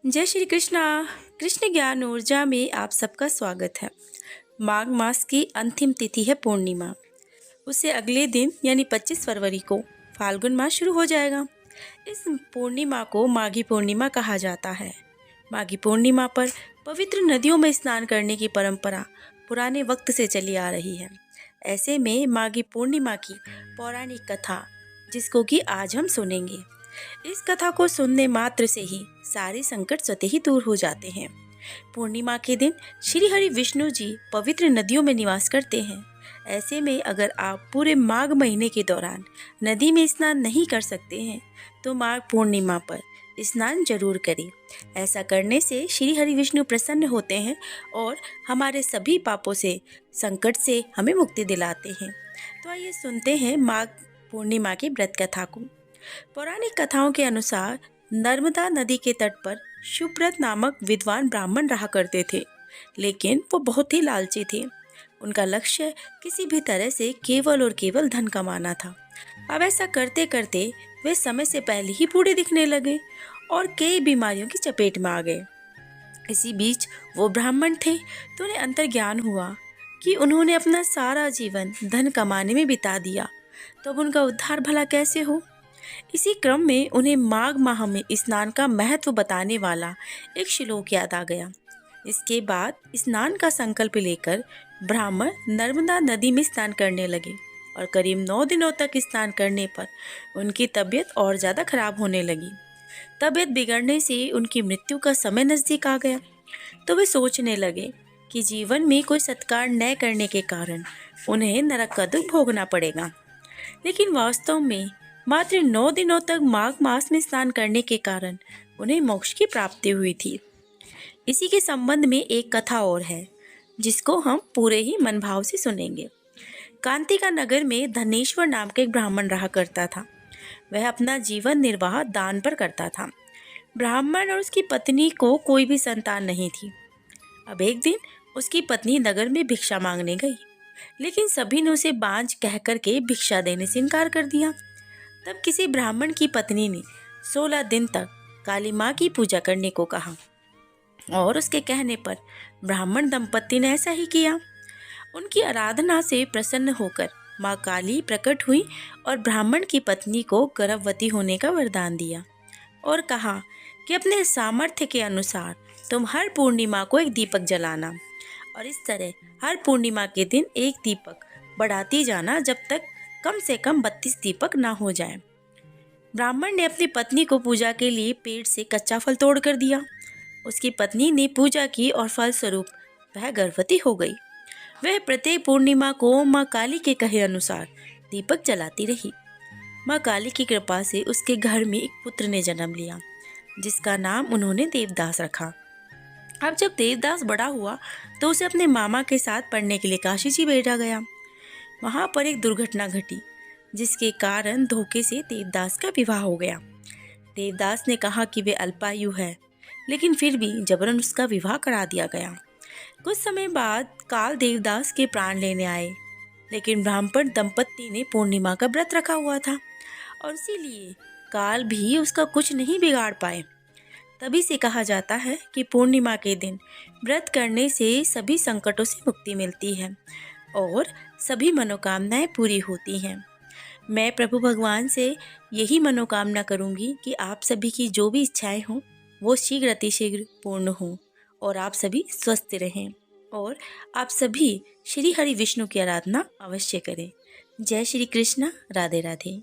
जय श्री कृष्णा। कृष्ण ज्ञान ऊर्जा में आप सबका स्वागत है। माघ मास की अंतिम तिथि है पूर्णिमा। उससे अगले दिन यानी 25 फरवरी को फाल्गुन मास शुरू हो जाएगा। इस पूर्णिमा को माघी पूर्णिमा कहा जाता है। माघी पूर्णिमा पर पवित्र नदियों में स्नान करने की परंपरा पुराने वक्त से चली आ रही है। ऐसे में माघी पूर्णिमा की पौराणिक कथा, जिसको कि आज हम सुनेंगे। इस कथा को सुनने मात्र से ही सारे संकट स्वतः ही दूर हो जाते हैं। पूर्णिमा के दिन श्री हरि विष्णु जी पवित्र नदियों में निवास करते हैं। ऐसे में अगर आप पूरे माघ महीने के दौरान नदी में स्नान नहीं कर सकते हैं तो माघ पूर्णिमा पर स्नान जरूर करें। ऐसा करने से श्री हरि विष्णु प्रसन्न होते हैं और हमारे सभी पापों से, संकट से हमें मुक्ति दिलाते हैं। तो आइए सुनते हैं माघ पूर्णिमा की व्रत कथा को। पौराणिक कथाओं के अनुसार नर्मदा नदी के तट पर सुब्रत नामक विद्वान ब्राह्मण रहा करते थे, लेकिन वो बहुत ही लालची थे। उनका लक्ष्य किसी भी तरह से केवल और केवल धन कमाना था। अब ऐसा करते करते वे समय से पहले ही बूढ़े दिखने लगे और कई बीमारियों की चपेट में आ गए। इसी बीच वो ब्राह्मण थे तो उन्हें अंतर्ज्ञान हुआ कि उन्होंने अपना सारा जीवन धन कमाने में बिता दिया, तो अब उनका उद्धार भला कैसे हो। इसी क्रम में उन्हें माघ माह में स्नान का महत्व बताने वाला एक श्लोक याद आ गया। इसके बाद स्नान का संकल्प लेकर ब्राह्मण नर्मदा नदी में स्नान करने लगे और करीब 9 दिनों तक स्नान करने पर उनकी तबीयत और ज़्यादा खराब होने लगी। तबीयत बिगड़ने से उनकी मृत्यु का समय नज़दीक आ गया, तो वे सोचने लगे कि जीवन में कोई सत्कार न करने के कारण उन्हें नरक का दुख भोगना पड़ेगा। लेकिन वास्तव में मात्र 9 दिनों तक माघ मास में स्नान करने के कारण उन्हें मोक्ष की प्राप्ति हुई थी। इसी के संबंध में एक कथा और है, जिसको हम पूरे ही मन भाव से सुनेंगे। कांतिका नगर में धनेश्वर नाम का एक ब्राह्मण रहा करता था। वह अपना जीवन निर्वाह दान पर करता था। ब्राह्मण और उसकी पत्नी को कोई भी संतान नहीं थी। अब एक दिन उसकी पत्नी नगर में भिक्षा मांगने गई, लेकिन सभी ने उसे बांझ कह करके भिक्षा देने से इनकार कर दिया। तब किसी ब्राह्मण की पत्नी ने 16 दिन तक काली माँ की पूजा करने को कहा और उसके कहने पर ब्राह्मण दंपत्ति ने ऐसा ही किया। उनकी आराधना से प्रसन्न होकर माँ काली प्रकट हुई और ब्राह्मण की पत्नी को गर्भवती होने का वरदान दिया और कहा कि अपने सामर्थ्य के अनुसार तुम हर पूर्णिमा को एक दीपक जलाना और इस तरह हर पूर्णिमा के दिन एक दीपक बढ़ाती जाना जब तक कम से कम 32 दीपक ना हो जाए। ब्राह्मण ने अपनी पत्नी को पूजा के लिए पेड़ से कच्चा फल तोड़ कर दिया। उसकी पत्नी ने पूजा की और फलस्वरूप वह गर्भवती हो गई। वह प्रत्येक पूर्णिमा को माँ काली के कहे अनुसार दीपक जलाती रही। माँ काली की कृपा से उसके घर में एक पुत्र ने जन्म लिया, जिसका नाम उन्होंने देवदास रखा। अब जब देवदास बड़ा हुआ तो उसे अपने मामा के साथ पढ़ने के लिए काशी जी भेजा गया। वहाँ पर एक दुर्घटना घटी, जिसके कारण धोखे से देवदास का विवाह हो गया। देवदास ने कहा कि वे अल्पायु है, लेकिन फिर भी जबरन उसका विवाह करा दिया गया। कुछ समय बाद काल देवदास के प्राण लेने आए, लेकिन ब्राह्मण दंपत्ति ने पूर्णिमा का व्रत रखा हुआ था और इसीलिए काल भी उसका कुछ नहीं बिगाड़ पाए। तभी से कहा जाता है कि पूर्णिमा के दिन व्रत करने से सभी संकटों से मुक्ति मिलती है और सभी मनोकामनाएं पूरी होती हैं। मैं प्रभु भगवान से यही मनोकामना करूंगी कि आप सभी की जो भी इच्छाएं हों वो शीघ्र अतिशीघ्र पूर्ण हों और आप सभी स्वस्थ रहें और आप सभी श्री हरि विष्णु की आराधना अवश्य करें। जय श्री कृष्ण। राधे राधे।